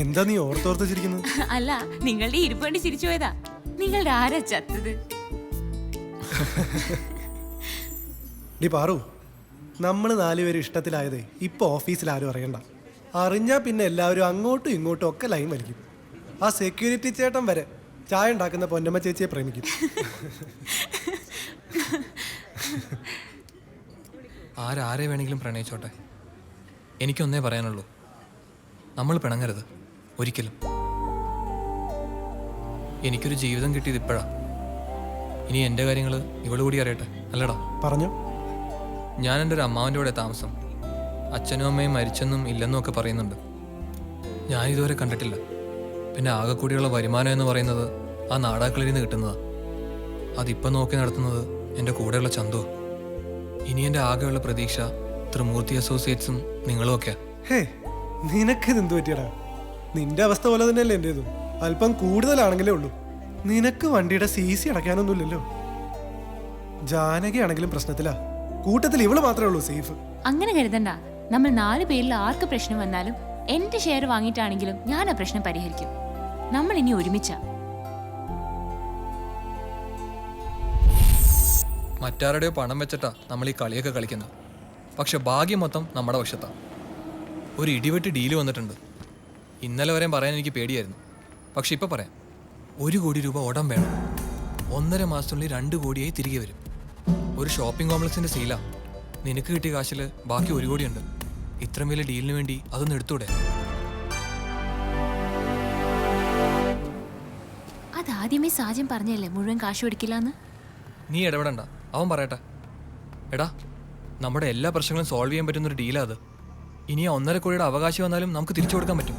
എന്താ നീ ഓർത്തോർത്ത് ചിരിക്കുന്നത്? അല്ല, നിങ്ങളുടെ ഇരിപ്പ് കണ്ട് ചിരിച്ചു പോയതാ. നിങ്ങളുടെ ആരാ ചത്തത്? ഡി പാറു, നമ്മൾ 4 പേര് ഇഷ്ടത്തിലായതേ ഇപ്പൊ ഓഫീസിൽ ആരും അറിയണ്ട. അറിഞ്ഞാ പിന്നെ എല്ലാവരും അങ്ങോട്ടും ഇങ്ങോട്ടും ഒക്കെ ലൈൻ വലിക്കും. ആ സെക്യൂരിറ്റി ചേട്ടൻ വരെ ചായ ഉണ്ടാക്കുന്ന പൊന്നമ്മ ചേച്ചിയെ പ്രേമിക്കും. ആരെ വേണമെങ്കിലും പ്രണയിച്ചോട്ടെ, എനിക്കൊന്നേ പറയാനുള്ളൂ, നമ്മൾ പിണങ്ങരുത് ഒരിക്കലും. എനിക്കൊരു ജീവിതം കിട്ടിയത് ഇപ്പോഴാ. ഇനി എൻ്റെ കാര്യങ്ങൾ ഇവള് കൂടി അറിയട്ടെ, അല്ലടാ? പറഞ്ഞു. ഞാൻ എൻ്റെ ഒരു അമ്മാവൻ്റെ കൂടെ താമസം. അച്ഛനും അമ്മയും മരിച്ചെന്നും ഇല്ലെന്നും ഒക്കെ പറയുന്നുണ്ട്. ഞാൻ ഇതുവരെ കണ്ടിട്ടില്ല. പിന്നെ ആകെ കൂടിയുള്ള വരുമാനം എന്ന് പറയുന്നത് ആ നാടാക്കളിൽ നിന്ന് കിട്ടുന്നതാണ്. അതിപ്പം നോക്കി നടത്തുന്നത് എൻ്റെ കൂടെയുള്ള ചന്തു. ഇനി എൻ്റെ ആകെയുള്ള പ്രതീക്ഷ ത്രിമൂർത്തി അസോസിയേറ്റ്സും നിങ്ങളും ഒക്കെയാ. ഹേ, നിനക്കിത് എന്ത് പറ്റിയടാ? നിന്റെ അവസ്ഥ പോലെ തന്നെയല്ലേ എൻ്റെതും. അല്പം കൂടുതലാണെങ്കിലേ ഉള്ളൂ. നിനക്ക് വണ്ടിയുടെ CC അടയ്ക്കാനൊന്നുമില്ലല്ലോ. ജാനകി ആണെങ്കിലും പ്രശ്നത്തിലാ. കൂട്ടത്തിൽ ഇവള് മാത്രമേ ഉള്ളൂ സേഫ്. അങ്ങനെ കരുതണ്ട. നമ്മൾ 4 പേരിൽ ആർക്ക് പ്രശ്നം വന്നാലും എന്റെ ഷെയർ വാങ്ങിയിട്ടാണെങ്കിലും ഞാൻ ആ പ്രശ്നം പരിഹരിക്കും. നമ്മൾ ഇനി ഒരുമിച്ചാ. മറ്റാരുടെയോ പണം വെച്ചിട്ടാ നമ്മൾ ഈ കളിയൊക്കെ കളിക്കുന്നത്. പക്ഷെ ഭാഗ്യം മൊത്തം നമ്മുടെ പക്ഷത്താ. ഒരു ഇടിവെട്ട് ഡീല് വന്നിട്ടുണ്ട്. ഇന്നലെ വരെയും പറയാൻ എനിക്ക് പേടിയായിരുന്നു. പക്ഷെ ഇപ്പം പറയാം, 1 കോടി രൂപ ഉടൻ വേണം. 1.5 മാസത്തിനുള്ളിൽ 2 കോടിയായി തിരികെ വരും. ഒരു ഷോപ്പിംഗ് കോംപ്ലക്സിന്റെ സീലാ. നിനക്ക് കിട്ടിയ കാശിൽ ബാക്കി 1 കോടിയുണ്ട്. ഇത്രയും വലിയ ഡീലിന് വേണ്ടി അതൊന്ന് എടുത്തൂടെ? അതാദ്യമേ സാജൻ പറഞ്ഞല്ലേ മുഴുവൻ കാശ് കൊടുക്കില്ലെന്ന്. നീ ഇടപെടണ്ട, അവൻ പറയട്ടെ. എടാ, നമ്മുടെ എല്ലാ പ്രശ്നങ്ങളും സോൾവ് ചെയ്യാൻ പറ്റുന്നൊരു ഡീലാ അത്. ഇനി ആ 1.5 കോടിയുടെ അവകാശം വന്നാലും നമുക്ക് തിരിച്ചു കൊടുക്കാൻ പറ്റും.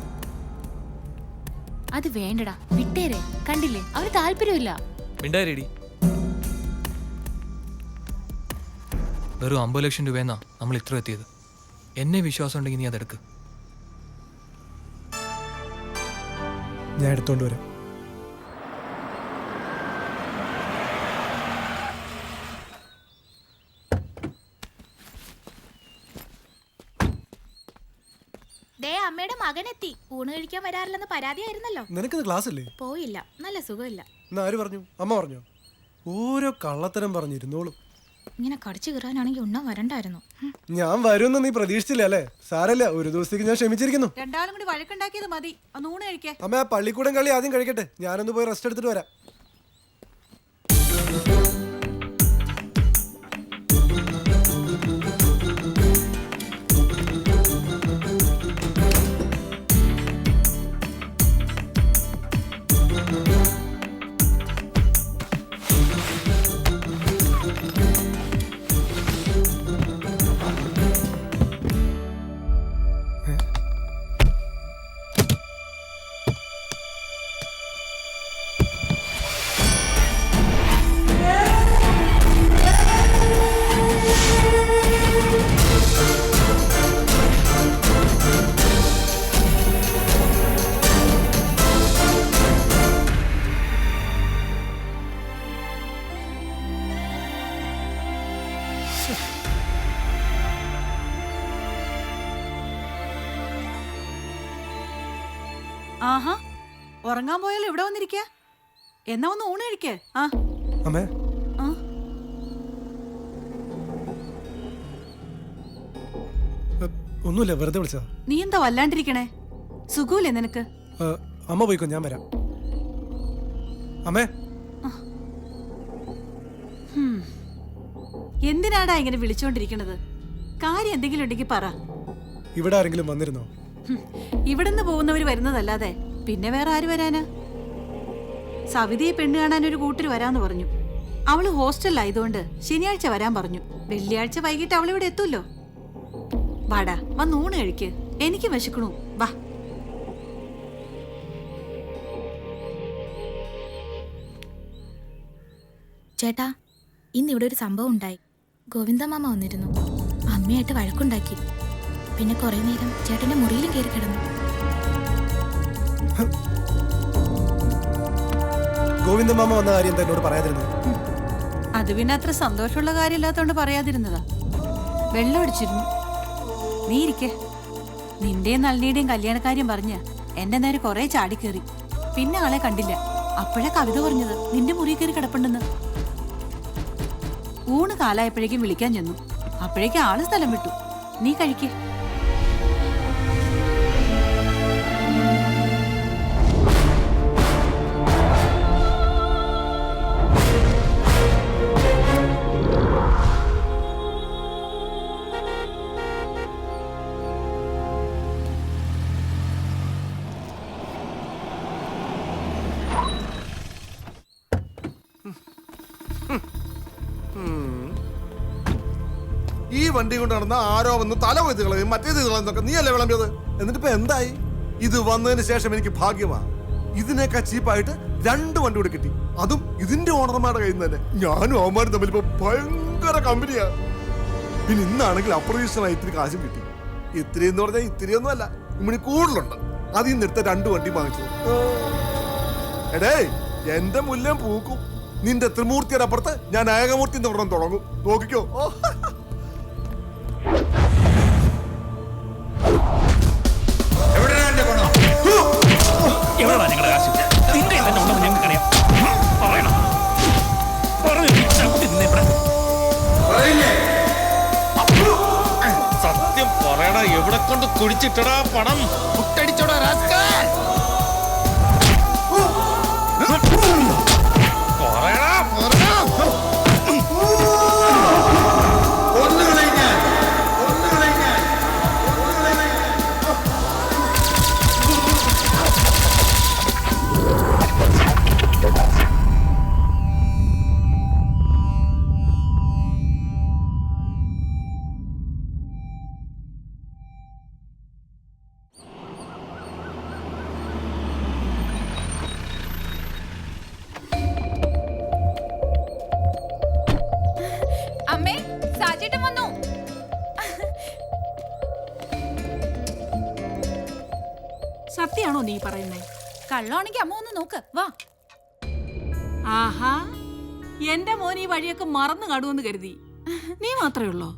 അത് വേണ്ടടാ, വിട്ടേരെ. കണ്ടില്ലേ, അവന് താല്പര്യമില്ല. മിണ്ടായിരേടി. വെറും 50 ലക്ഷം രൂപയെന്നാ നമ്മൾ ഇത്ര എത്തിയത്. എന്നെ വിശ്വാസം ഉണ്ടെങ്കിൽ നീ അതെടുക്ക്. ഞാൻ എടുത്തോണ്ട് വരാം. അമ്മയുടെ മകനെത്തി. ഊണ് കഴിക്കാൻ വരാറില്ലെന്ന് പരാതിയായിരുന്നല്ലോ. നിനക്കിത് ക്ലാസ് അല്ലേ? പോയില്ല, നല്ല സുഖമില്ല. ആര് പറഞ്ഞു? അമ്മ പറഞ്ഞോ? ഓരോ കള്ളത്തരം പറഞ്ഞിരുന്നോളും. ഇങ്ങനെ കടിച്ചു കയറാനാണെങ്കിൽ ഉണ്ണാൻ വരണ്ടായിരുന്നു. ഞാൻ വരുമെന്ന് നീ പ്രതീക്ഷിച്ചില്ല അല്ലേ? സാരല്ല, ഒരു ദിവസത്തേക്ക് ഞാൻ ക്ഷമിച്ചിരിക്കുന്നു. രണ്ടാളും കൂടി വഴക്കുണ്ടാക്കിയത് മതി. ഊണ് കഴിക്കേ. അമ്മ, ആ പള്ളിക്കൂടം കളി ആദ്യം കഴിക്കട്ടെ. ഞാനൊന്ന് പോയി റെസ്റ്റ് എടുത്തിട്ട് വരാം. ആഹാ, ഉറങ്ങാൻ പോയാലും ഇവിടെ വന്നിരിക്ക. എന്നാ ഒന്ന് ഊണ് കഴിക്കേ. ആ അമ്മേ, ഒന്നുമില്ല, വെറുതെ വിളിച്ചതാ. നീ എന്താ വല്ലാണ്ടിരിക്കണേ? സുഖമില്ലേ നിനക്ക്? അമ്മ പോയിക്കോ, ഞാൻ വരാം. അമ്മേ, എന്തിനാടാ ഇങ്ങനെ വിളിച്ചോണ്ടിരിക്കണത്? കാര്യം എന്തെങ്കിലും ഉണ്ടെങ്കിൽ പറ. ഇവിടെ ആരെങ്കിലും വന്നിരുന്നോ? ഇവിടുന്ന് പോകുന്നവര് വരുന്നതല്ലാതെ പിന്നെ വേറെ ആര് വരാനാ? സവിതയെ പെണ്ണ് കാണാൻ ഒരു കൂട്ടര് വരാന്ന് പറഞ്ഞു. അവള് ഹോസ്റ്റലിലായതുകൊണ്ട് ശനിയാഴ്ച വരാൻ പറഞ്ഞു. വെള്ളിയാഴ്ച വൈകിട്ട് അവളിവിടെ എത്തുമല്ലോ. വാടാ, വന്ന് ഊണ് കഴിക്ക്. എനിക്ക് വിശക്കണു. വാ. ചേട്ടാ, ഇന്നിവിടെ ഒരു സംഭവം ഉണ്ടായി. ഗോവിന്ദമാമ വന്നിരുന്നു. അമ്മയായിട്ട് വഴക്കുണ്ടാക്കി. പിന്നെ കുറെ നേരം ചേട്ടന്റെ മുറിയിലും കയറി കിടന്നു. ഗോവിന്ദമാമ വന്ന കാര്യം എന്താ എന്നോട് പറയാതിരുന്നത്? അത് പിന്നെ അത്ര സന്തോഷമുള്ള കാര്യമില്ലാത്തോണ്ട് പറയാതിരുന്നതാ. വെള്ളം അടിച്ചിരുന്നു. നീ ഇരിക്കേ. നിന്റെയും നളിനിയുടെയും കല്യാണക്കാര്യം പറഞ്ഞ് എന്റെ നേരെ കുറെ ചാടിക്കേറി. പിന്നെ ആളെ കണ്ടില്ല. അപ്പോഴാ കവിത പറഞ്ഞത് നിന്റെ മുറി കയറി കിടപ്പുണ്ടെന്ന്. ഊണ് കാലായപ്പോഴേക്കും വിളിക്കാൻ ചെന്നു. അപ്പോഴേക്കും ആള് സ്ഥലം വിട്ടു. നീ കഴിക്കേ. ഈ വണ്ടി കൊണ്ട് നടന്ന ആരോ വന്ന് തല കൊയ്ത് കളയും മറ്റേത് കളയുന്നൊക്കെ നീ അല്ലേ വിളമ്പിയത്. എന്നിട്ടിപ്പോ എന്തായി? ഇത് വന്നതിന് ശേഷം എനിക്ക് ഭാഗ്യമാ. ഇതിനേക്കാൾ ചീപ്പായിട്ട് 2 വണ്ടി കൂടെ കിട്ടി. അതും ഇതിന്റെ ഓണർമാരുടെ കയ്യിൽ നിന്ന് തന്നെ. ഞാനും അവന്മാരും തമ്മിൽ ഇപ്പൊ ഭയങ്കര കമ്പനിയാ. പിന്നെ ഇന്നാണെങ്കിൽ അപ്രതീക്ഷിതമായി ഇത്തിരി കാശും കിട്ടി. ഇത്തിരി എന്ന് പറഞ്ഞാൽ ഇത്തിരിയൊന്നും അല്ല, ഇമ്മിണി കൂടുതലുണ്ട്. അതിൽ നിന്ന് എടുത്ത 2 വണ്ടി വാങ്ങിച്ചു. എടേ, എന്റെ മുല്ലം പൂക്കും. നിന്റെ ത്രിമൂർത്തിയുടെ അപ്പുറത്ത് ഞാൻ ഏകമൂർത്തി എന്ന് തുടങ്ങും. നോക്കിക്കോ. സത്യം പറയടാ, എവിടെ കൊണ്ട് കുടിച്ചിട്ടടാ പണം? മുട്ടടിച്ചോടാ രാസ്കൽ. പറയടാ, പറയടാ. അമ്മേ, സാജേട്ടൻ വന്നു. സത്യാണോ നീ പറയുന്നേ? കള്ളാണെങ്കിൽ അമ്മ ഒന്ന് നോക്ക്, വാ. ആഹാ, എന്റെ മോൻ ഈ വഴിയൊക്കെ മറന്നു കാണുമെന്ന് കരുതി. നീ മാത്രമേ ഉള്ളോ?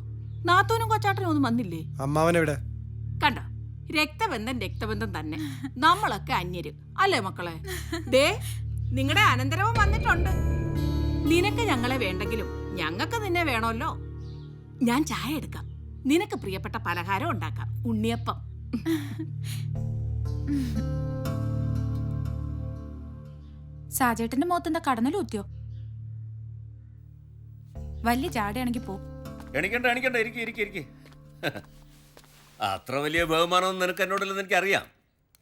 നാത്തൂനും കൊച്ചാട്ടനും ഒന്നും വന്നില്ലേ? അമ്മാവനെവിടെ? കണ്ടോ, രക്തബന്ധം രക്തബന്ധം തന്നെ. നമ്മളൊക്കെ അന്യര് അല്ലേ മക്കളെ? ദേ, നിങ്ങളുടെ അനന്തരവും വന്നിട്ടുണ്ട്. നിനക്ക് ഞങ്ങളെ വേണ്ടെങ്കിലും ഞങ്ങൾക്ക് നിന്നെ വേണമല്ലോ. ഞാൻ ചായ എടുക്കാം. നിനക്ക് പ്രിയപ്പെട്ട പലഹാരം ഉണ്ടാക്കാം, ഉണ്ണിയപ്പം. സാജേട്ടന്റെ മുഖത്തെന്താ കടന്നലൂത്തിയോ? വലിയ ചാടയാണെങ്കിൽ പോ. എണിക്കണ്ട, ഇരിക്കെ. അത്ര വലിയ ബഹുമാനമൊന്നും നിനക്ക് എന്നോടില്ലെന്ന് എനിക്കറിയാം.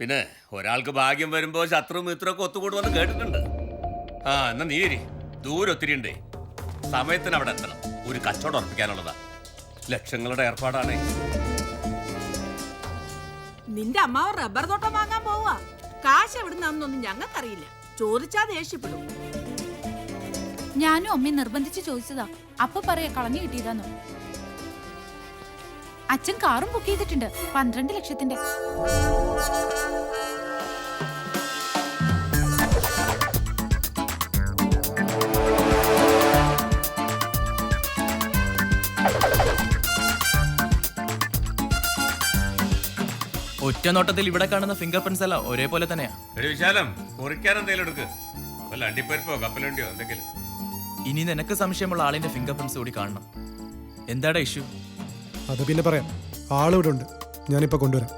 പിന്നെ ഒരാൾക്ക് ഭാഗ്യം വരുമ്പോ ശത്രു മിത്രമൊക്കെ ഒത്തുകൂടുവന്ന് കേട്ടിട്ടുണ്ട്. ആ, എന്നാ നീ ഇരി. ദൂരം ഒത്തിരി ഉണ്ടേ. സമയത്തിന് അവിടെ എത്തണം. ഒരു കച്ചവടം ഉറപ്പിക്കാനുള്ളതാ. ലക്ഷങ്ങളുടെ ഏർപ്പാടാണേ. നിന്റെ അമ്മാവ് റബ്ബർ തോട്ടം വാങ്ങാൻ പോവാ. കാശ് എവിടുന്നൊന്നും ഞങ്ങൾക്കറിയില്ല. ചോദിച്ചാ ദേഷ്യപ്പെടും. ഞാനും അമ്മയും നിർബന്ധിച്ച് ചോദിച്ചതാ. അപ്പൊ പറയാ കളഞ്ഞു കിട്ടിയതാന്നു. അച്ഛൻ കാറും ബുക്ക് ചെയ്തിട്ടുണ്ട്, 12 ലക്ഷത്തിന്റെ. ഒറ്റ നോട്ടത്തിൽ ഇവിടെ കാണുന്ന ഫിംഗർ പ്രിന്റ്സ് എല്ലാം ഒരേപോലെ തന്നെയാ. വിശാലം, കുറിക്കാൻ എന്തെങ്കിലും എടുക്ക്. വല്ല അണ്ടിപ്പരിപ്പോ കപ്പലണ്ടിയോ എന്തെങ്കിലും. ഇനി നിനക്ക് സംശയമുള്ള ആളിന്റെ ഫിംഗർ പ്രിന്റ്സ് കൂടി കാണണം. എന്താടാ ഇഷ്യൂ? അത് പിന്നെ പറയാം. ആളിവിടെ ഉണ്ട്, ഞാനിപ്പോ കൊണ്ടുവരാം.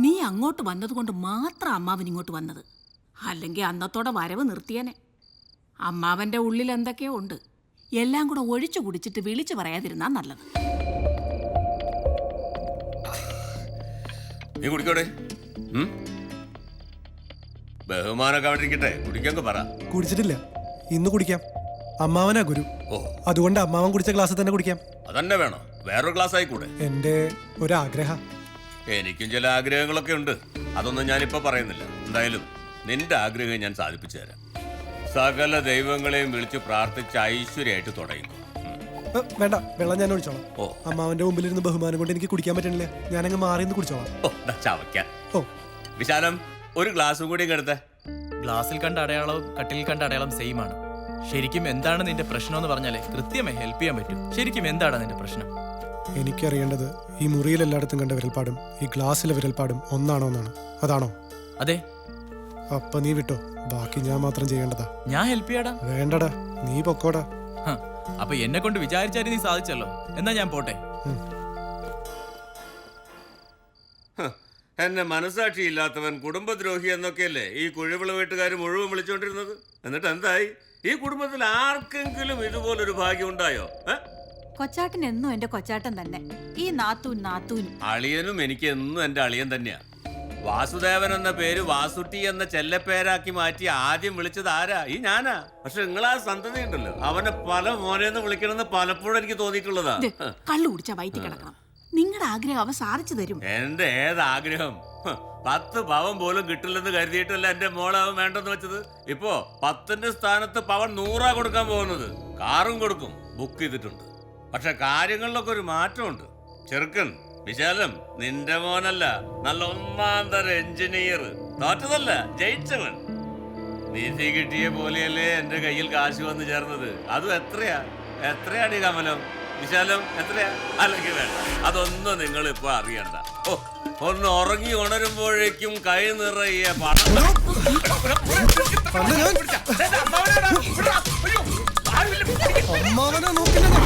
നീ അങ്ങോട്ട് വന്നതുകൊണ്ട് മാത്രം അമ്മാവൻ ഇങ്ങോട്ട് വന്നത്. അല്ലെങ്കിൽ അന്നത്തോടെ വരവ് നിർത്തിയനെ. അമ്മാവന്റെ ഉള്ളിൽ എന്തൊക്കെയോ ഉണ്ട്. എല്ലാം കൂടെ ഒഴിച്ചു കുടിച്ചിട്ട് വിളിച്ചു പറയാതിരുന്നാ നല്ലത്. നീ കുടിക്കോടെ. ബഹുമാനൊക്കെ അവിടെ ഇരിക്കട്ടെ. കുടിക്കൊക്കെ പറ. കുടിച്ചിട്ടില്ല, ഇന്ന് കുടിക്കാം. അമ്മാവനാ ഗുരു. ഓ, അതുകൊണ്ട് അമ്മാവൻ കുടിച്ച ഗ്ലാസ്സിൽ തന്നെ കുടിക്കാം. അതന്നെ വേണോ? വേറൊരു ഗ്ലാസ് ആയിക്കൂടെ? എന്റെ ഒരാഗ്രഹ. എനിക്കും ചില ആഗ്രഹങ്ങളൊക്കെ ഉണ്ട്. അതൊന്നും ഞാനിപ്പോ പറയുന്നില്ല. എന്തായാലും നിന്റെ ആഗ്രഹം ഞാൻ സാധിപ്പിച്ചു തരാം. സകല ദൈവങ്ങളെയും വിളിച്ച് പ്രാർത്ഥിച്ച് ഐശ്വര്യമായിട്ട് തുടങ്ങുന്നു. വേണ്ട, വെള്ളം ഞാൻ ഒഴിച്ചോളാം. ഓ. അമ്മാവന്റെ മുമ്പിലിരുന്ന് ബഹുമാനം കൊണ്ട് എനിക്ക് കുടിക്കാൻ പറ്റണില്ല. ഞാനങ്ങ് മാറിന്ന് കുടിച്ചോളാം. ഓ, ചവയ്ക്കാൻ. ഓ, വിശാലം, ഒരു ഗ്ലാസും കൂടി എടുത്തേ. ഗ്ലാസ്സിൽ കണ്ട അടയാളവും കട്ടിലിൽ കണ്ട അടയാളം സെയിം ആണ്. ശരിക്കും എന്താണ് നിന്റെ പ്രശ്നം എന്ന് പറഞ്ഞാലേ കൃത്യമായി ഹെൽപ്പ് ചെയ്യാൻ പറ്റും. ശരിക്കും എന്താണ് നിന്റെ പ്രശ്നം? എനിക്കറിയേണ്ടത് ഈ മുറിയിൽ എല്ലായിടത്തും കണ്ട വിരൽപ്പാടും ഈ ഗ്ലാസ്സിലെ വിരൽപ്പാടും ഒന്നാണോ എന്നാണ്. അതാണോ? അതെ. അപ്പൊ നീ വിട്ടോ, ബാക്കി ഞാൻ മാത്രം ചെയ്യേണ്ടതാ. ഞാൻ ഹെൽപ്പ് ചെയ്യാടാ. വേണ്ടടാ, നീ പൊക്കോടാ. അപ്പൊ എന്നെ കൊണ്ട് വിചാരിച്ചാലും നീ സാധിച്ചല്ലോ. എന്നാ ഞാൻ പോട്ടെ. എന്നെ മനസാക്ഷിയില്ലാത്തവൻ കുടുംബദ്രോഹി എന്നൊക്കെയല്ലേ ഈ കുഴിവിള വീട്ടുകാർ മുഴുവൻ വിളിച്ചോണ്ടിരുന്നത്. എന്നിട്ട് എന്തായി? ഈ കുടുംബത്തിൽ ആർക്കെങ്കിലും ഇതുപോലൊരു ഭാഗ്യം ഉണ്ടായോ? കൊച്ചാട്ടൻ എന്നും എന്റെ കൊച്ചാട്ടൻ തന്നെ. ഈ നാത്തൂനും അളിയനും എനിക്ക് എന്നും എന്റെ അളിയൻ തന്നെയാ. വാസുദേവൻ എന്ന പേര് വാസുട്ടി എന്ന ചെല്ലപ്പേരാക്കി മാറ്റി ആദ്യം വിളിച്ചത് ആരാ? ഈ ഞാനാ. പക്ഷെ നിങ്ങളാ സന്തതി ഉണ്ടല്ലോ, അവനെ പല മോനെന്ന് വിളിക്കണമെന്ന് പലപ്പോഴും എനിക്ക് തോന്നിയിട്ടുള്ളതാ. കള്ളു കുടിച്ചാ വയറ്റി കിടക്കണം. നിങ്ങളുടെ ആഗ്രഹം അവൻ സാധിച്ചു തരും. എന്റെ ഏതാഗ്രഹം? 10 പവൻ പോലും കിട്ടില്ലെന്ന് കരുതിയിട്ടല്ല എന്റെ മോളാവൻ വേണ്ടെന്ന് വെച്ചത്. ഇപ്പോ 10ന്റെ സ്ഥാനത്ത് പവൻ 100 കൊടുക്കാൻ പോകുന്നത്. കാറും കൊടുക്കും, ബുക്ക് ചെയ്തിട്ടുണ്ട്. പക്ഷെ കാര്യങ്ങളിലൊക്കെ ഒരു മാറ്റമുണ്ട്. ചെറുക്കൻ വിശാലം നിന്റെ മോനല്ല, നല്ല ഒന്നാം തരം എഞ്ചിനീയർ. തോറ്റതല്ല, ജയിച്ചവൻ. നീതി കിട്ടിയ പോലെയല്ലേ എന്റെ കയ്യിൽ കാശ് വന്ന് ചേർന്നത്. അതും എത്രയാണ് ഈ കമലം? വിശാലം എത്രയാ? അല്ലെങ്കിൽ വേണ്ട, അതൊന്നും നിങ്ങൾ ഇപ്പൊ അറിയണ്ട. ഓ, ഒന്ന് ഉറങ്ങി ഉണരുമ്പോഴേക്കും കൈ നിറയെ പണം. അമ്മാവനെ നോക്കില്ലടാ.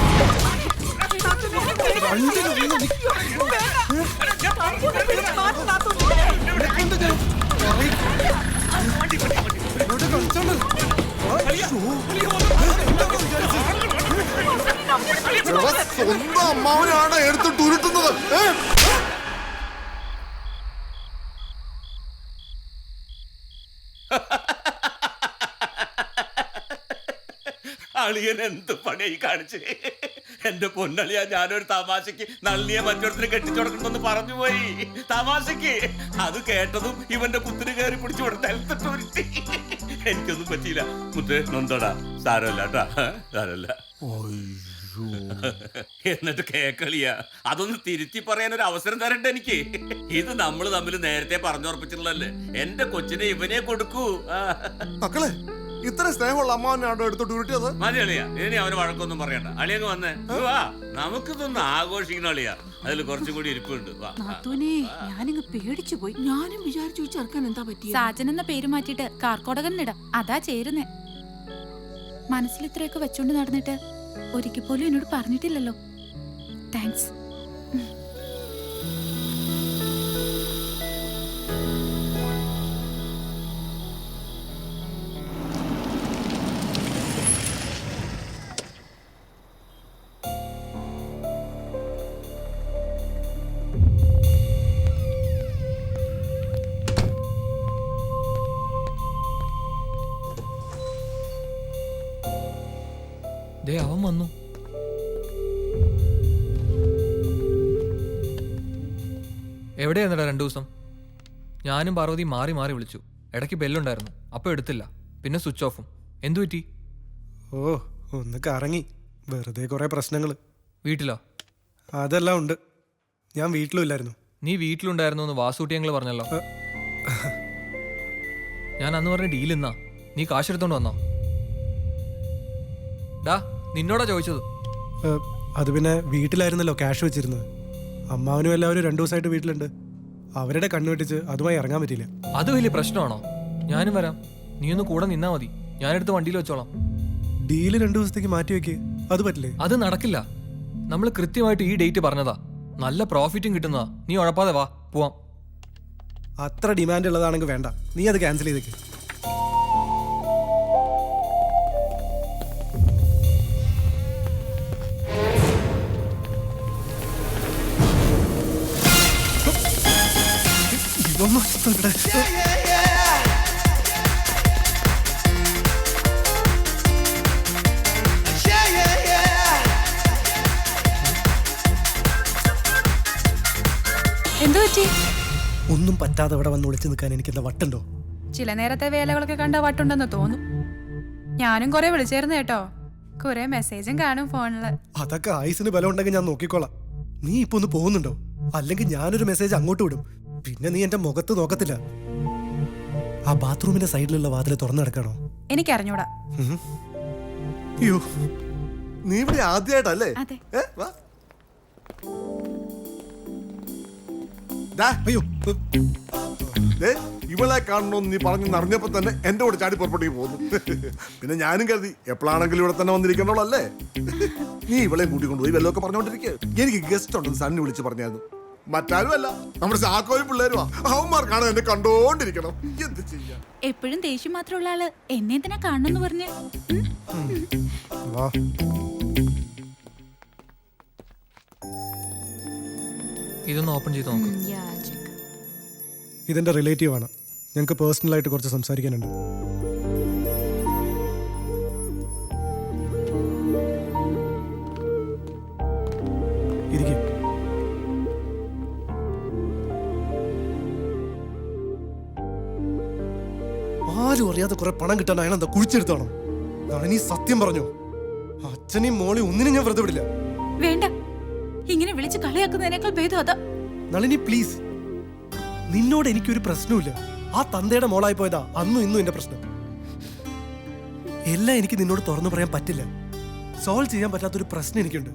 സ്വന്തം അമ്മാവനാണ് എടുത്തിട്ട് ഉരുട്ടുന്നത്. അളിയൻ എന്ത് പണിയായി കാണിച്ച്? എന്റെ പൊന്നളിയാ, ഞാനൊരു തമാശക്ക് നള്ളിയെ മറ്റൊരുത്തിന് കെട്ടിച്ചുടക്കണമെന്ന് പറഞ്ഞു പോയി. തമാശക്ക് അത് കേട്ടതും ഇവന്റെ കുത്തിന് കയറി പിടിച്ചു കൊടുത്തിട്ട് ഉരുട്ടി. എനിക്കൊന്നും പറ്റിയില്ല. മുത്തേ നൊന്തടാ, സാരമല്ല കേട്ടാ, സാരമല്ല. എന്നിട്ട് കേക്കളിയാ, അതൊന്ന് തിരുത്തി പറയാൻ ഒരു അവസരം തരണ്ട എനിക്ക്. ഇത് നമ്മൾ തമ്മിൽ നേരത്തെ പറഞ്ഞുറപ്പിച്ചിട്ടുള്ളല്ലേ. എന്റെ കൊച്ചിനെ ഇവനെ കൊടുക്കൂ. മക്കളെ, ഇത്ര സ്നേഹമുള്ള അമ്മാവനാണോ എടുത്തോട്ട് ഉരുട്ടിയത്? മതി അളിയാ, ഇനി അവന് വഴക്കൊന്നും പറയണ്ട. അളിയങ്ങ് വന്നേ, വാ, നമുക്കിതൊന്ന് ആഘോഷിക്കണം അളിയാ. അതിൽ കുറച്ചും കൂടി ഇരിപ്പുണ്ട്. നാത്തൂനെ, ഞാനിങ്ങ് പേടിച്ചു പോയി. ഞാനും വിചാരിച്ചു ചേർക്കാൻ എന്താ പറ്റിയ. സാജൻ എന്ന പേര് മാറ്റിയിട്ട് കാർക്കോടകന്നിടാം, അതാ ചേരുന്നേ. മനസ്സിൽ ഇത്രയൊക്കെ വെച്ചോണ്ട് നടന്നിട്ട് ഒരിക്കൽ പോലും എന്നോട് പറഞ്ഞിട്ടില്ലല്ലോ. താങ്ക്സ്. ദേ അവൻ വന്നു. എവിടെയായിരുന്നടാ 2 ദിവസം? ഞാനും പാർവതി മാറി മാറി വിളിച്ചു. ഇടയ്ക്ക് ബെല്ലുണ്ടായിരുന്നു, അപ്പോൾ എടുത്തില്ല. പിന്നെ സ്വിച്ച് ഓഫും. എന്തു പറ്റി? ഓ, ഒന്ന് കറങ്ങി. വെറുതെ കുറെ പ്രശ്നങ്ങൾ. വീട്ടിലോ? അതെല്ലാം ഉണ്ട്. ഞാൻ വീട്ടിലും ഇല്ലായിരുന്നു. നീ വീട്ടിലുണ്ടായിരുന്നു എന്ന് വാസൂട്ടി ഞങ്ങൾ പറഞ്ഞല്ലോ. ഞാൻ അന്ന് പറഞ്ഞ ഡീൽ എന്നാ? നീ കാശെടുത്തോണ്ട് വന്നോ? ഡാ, നിന്നോടാ ചോദിച്ചത്. അത് പിന്നെ വീട്ടിലായിരുന്നല്ലോ ക്യാഷ് വെച്ചിരുന്നത്. അമ്മാവനും എല്ലാവരും 2 ദിവസമായിട്ട് വീട്ടിലുണ്ട്. അവരുടെ കണ്ണുവെട്ടിച്ച് അതുമായി ഇറങ്ങാൻ പറ്റില്ല. അത് വലിയ പ്രശ്നമാണോ? ഞാനും വരാം, നീ ഒന്ന് കൂടെ നിന്നാ മതി. ഞാനെടുത്ത് വണ്ടിയിൽ വെച്ചോളാം. ഡീല് 2 ദിവസത്തേക്ക് മാറ്റി വെക്ക്. അത് പറ്റില്ലേ? അത് നടക്കില്ല. നമ്മൾ കൃത്യമായിട്ട് ഈ ഡേറ്റ് പറഞ്ഞതാ. നല്ല പ്രോഫിറ്റും കിട്ടുന്നതാ. നീ ഉഴപ്പാതെ വാ, പോവാം. അത്ര ഡിമാൻഡ് ഉള്ളതാണെങ്കിൽ വേണ്ട, നീ അത് ക്യാൻസൽ ചെയ്തേക്ക്. എന്തു പറ്റി? ഒന്നും പറ്റാതെ ഇവിടെ വന്ന് വിളിച്ചു നിൽക്കാൻ എനിക്ക് എന്താ വട്ടുണ്ടോ? ചില നേരത്തെ വേലകളൊക്കെ കണ്ട വട്ടുണ്ടെന്ന് തോന്നും. ഞാനും കുറെ വിളിച്ചായിരുന്നു കേട്ടോ. കുറെ മെസ്സേജും കാണും ഫോണില്. അതൊക്കെ ആയുസിന് ബലം ഉണ്ടെങ്കിൽ ഞാൻ നോക്കിക്കോളാം. നീ ഇപ്പൊ ഒന്ന് പോകുന്നുണ്ടോ? അല്ലെങ്കിൽ ഞാനൊരു മെസ്സേജ് അങ്ങോട്ട് വിടും. പിന്നെ നീ എന്റെ മുഖത്ത് നോക്കത്തില്ല. ആ ബാത്റൂമിന്റെ സൈഡിലുള്ള വാതിൽ തുറന്നു കിടക്കണോ? എനിക്കറിഞ്ഞൂടാ. അയ്യോ, നീ ഇവിടെ ആദ്യമായിട്ടല്ലേ? അതെ. വാ. ദാ, അയ്യോ, ദേ, ഇവളെ കാണണമെന്ന് നീ പറഞ്ഞു അറിഞ്ഞപ്പോ തന്നെ എന്റെ കൂടെ ചാടി പുറപ്പെട്ടു പോകുന്നു. പിന്നെ ഞാനും കരുതി എപ്പോഴാണെങ്കിലും ഇവിടെ തന്നെ വന്നിരിക്കണോളല്ലേ. നീ ഇവളെയും കൂട്ടിക്കൊണ്ടുപോയി വല്ലതൊക്കെ പറഞ്ഞോണ്ടിരിക്കുക. എനിക്ക് ഗസ്റ്റ് ഉണ്ടെന്ന് സണ്ണി വിളിച്ച് പറഞ്ഞായിരുന്നു. മറ്റാരുമല്ല, നമ്മുടെ ചാക്കോയും പിള്ളേരുമാ. അവന്മാർക്കാണ് എന്നെ കണ്ടോണ്ടിരിക്കണം. എന്ത് ചെയ്യാ? എപ്പോഴും ദേഷ്യം മാത്രമുള്ള ആള് എന്നെ എന്തിനാ കാണണമെന്ന് പറഞ്ഞ് വാ. ഇതൊന്ന് ഓപ്പൺ ചെയ്ത് നോക്ക്. ഇതെന്റെ റിലേറ്റീവ് ആണ്. ഞങ്ങൾക്ക് പേഴ്സണലായിട്ട് കുറച്ച് സംസാരിക്കാനുണ്ട്. ഇരിക്കും. ആരും അറിയാതെ കുറെ പണം കിട്ടാൻ അയാൾ എന്താ കുഴിച്ചെടുത്താണോ? നീ സത്യം പറഞ്ഞോ? അച്ഛനെയും മോളെ ഒന്നിനും ഞാൻ വെറുതെ വിടില്ല. വേണ്ട, ഇങ്ങനെ വിളിച്ച് കളിയാക്കുന്നതിനേക്കാൾ ഭേദം അതാ. നളിനി പ്ലീസ്, നിന്നോട് എനിക്കൊരു പ്രശ്നമില്ല. ആ തന്തയുടെ മോളായി പോയതാ അന്നും ഇന്നും എന്റെ പ്രശ്നം. എല്ലാം എനിക്ക് നിന്നോട് തുറന്നു പറയാൻ പറ്റില്ല. സോൾവ് ചെയ്യാൻ പറ്റാത്തൊരു പ്രശ്നം എനിക്കുണ്ട്.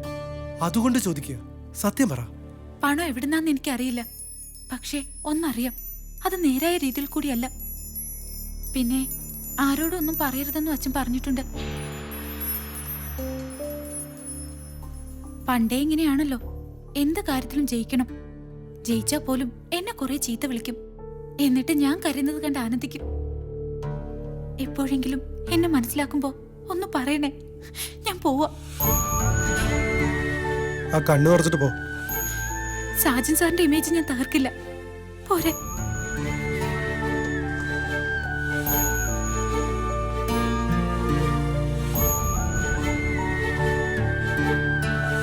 അതുകൊണ്ട് ചോദിക്കുക, സത്യം പറ. പണം എവിടുന്നാന്ന് എനിക്കറിയില്ല. പക്ഷേ ഒന്നറിയാം, അത് നേരായ രീതിയിൽ കൂടിയല്ല. പിന്നെ ആരോടും ഒന്നും പറയരുതെന്നും അച്ഛൻ പറഞ്ഞിട്ടുണ്ട്. പണ്ടേ ഇങ്ങനെയാണല്ലോ, എന്ത് കാര്യത്തിലും ജയിക്കണം. ജയിച്ചാ പോലും എന്നെ കുറെ ചീത്ത വിളിക്കും. എന്നിട്ട് ഞാൻ കരയുന്നത് കണ്ട് ആനന്ദിക്കും. എപ്പോഴെങ്കിലും എന്നെ മനസ്സിലാക്കുമ്പോ ഒന്ന് പറയണേ. ഞാൻ പോവാ. ആ കണ്ണു കുറച്ചിട്ട് പോ. സാജൻ സാറിന്റെ ഇമേജ് ഞാൻ തകർക്കില്ല. പോരെ.